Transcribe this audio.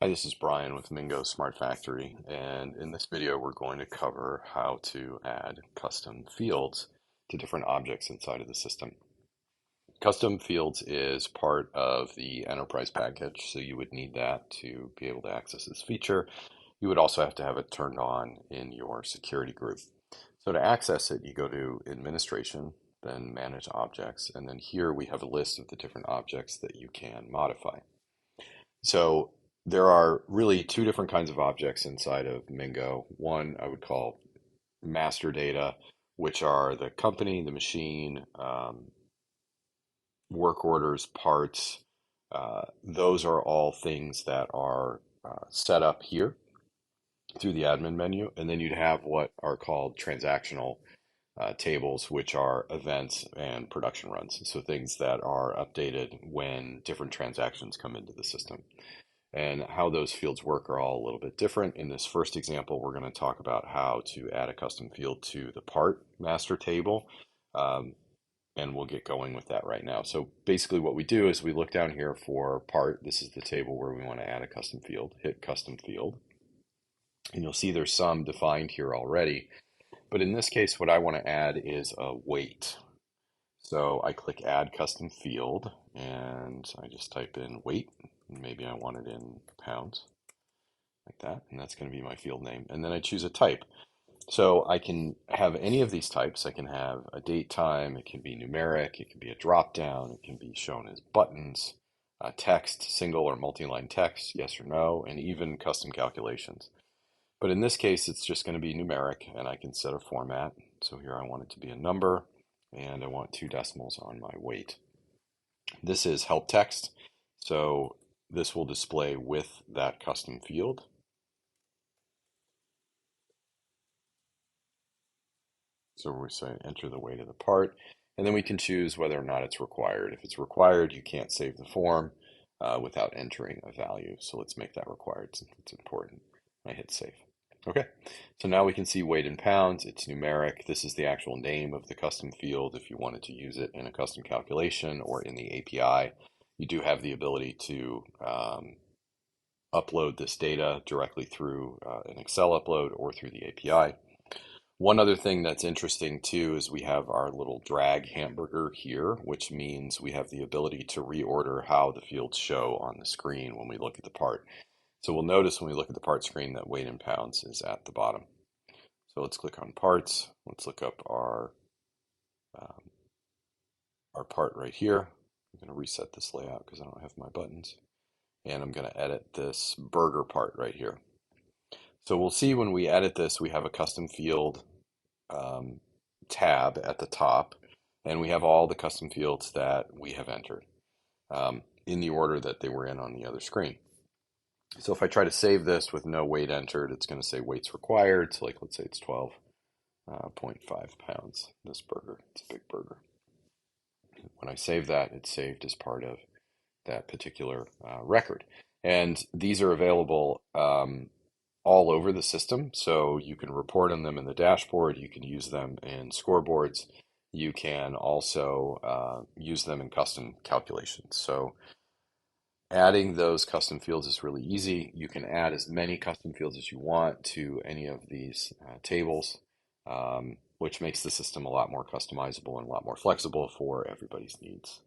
Hi, this is Brian with Nulogy Smart Factory, and in this video we're going to cover how to add custom fields to different objects inside of the system. Custom fields is part of the enterprise package, so you would need that to be able to access this feature. You would also have to have it turned on in your security group. So to access it, you go to Administration, then Manage Objects, and then here we have a list of the different objects that you can modify. So there are really two different kinds of objects inside of Mingo. One I would call master data, which are the company, the machine, work orders, parts. Those are all things that are set up here through the admin menu. And then you'd have what are called transactional tables, which are events and production runs. So things that are updated when different transactions come into the system. And how those fields work are all a little bit different. In this first example, we're going to talk about how to add a custom field to the part master table. Um, and we'll get going with that right now. So basically what we do is we look down here for part. This is the table where we want to add a custom field. Hit custom field. And you'll see there's some defined here already. But in this case, what I want to add is a weight. So I click add custom field and I just type in weight. Maybe I want it in pounds, like that, and that's going to be my field name. And then I choose a type. So I can have any of these types. I can have a date time, it can be numeric, it can be a drop down, it can be shown as buttons, text, single or multi-line text, yes or no, and even custom calculations. But in this case, it's just going to be numeric, and I can set a format. So here I want it to be a number, and I want 2 decimals on my weight. This is help text. So this will display with that custom field. So we say enter the weight of the part, and then we can choose whether or not it's required. If it's required, you can't save the form without entering a value. So let's make that required since it's important. I hit save. Okay, so now we can see weight in pounds. It's numeric. This is the actual name of the custom field. If you wanted to use it in a custom calculation or in the API, you do have the ability to upload this data directly through an Excel upload or through the API. One other thing that's interesting too is we have our little drag hamburger here, which means we have the ability to reorder how the fields show on the screen when we look at the part. So we'll notice when we look at the part screen that weight in pounds is at the bottom. So let's click on parts. Let's look up um, our part right here. I'm going to reset this layout because I don't have my buttons. And I'm going to edit this burger part right here. So we'll see when we edit this, we have a custom field tab at the top, and we have all the custom fields that we have entered in the order that they were in on the other screen. So if I try to save this with no weight entered, it's going to say weights required. So like, let's say it's 12.5 pounds, this burger. It's a big burger. When I save that, it's saved as part of that particular record. And these are available all over the system. So you can report on them in the dashboard. You can use them in scoreboards. You can also use them in custom calculations. So adding those custom fields is really easy. You can add as many custom fields as you want to any of these tables, which makes the system a lot more customizable and a lot more flexible for everybody's needs.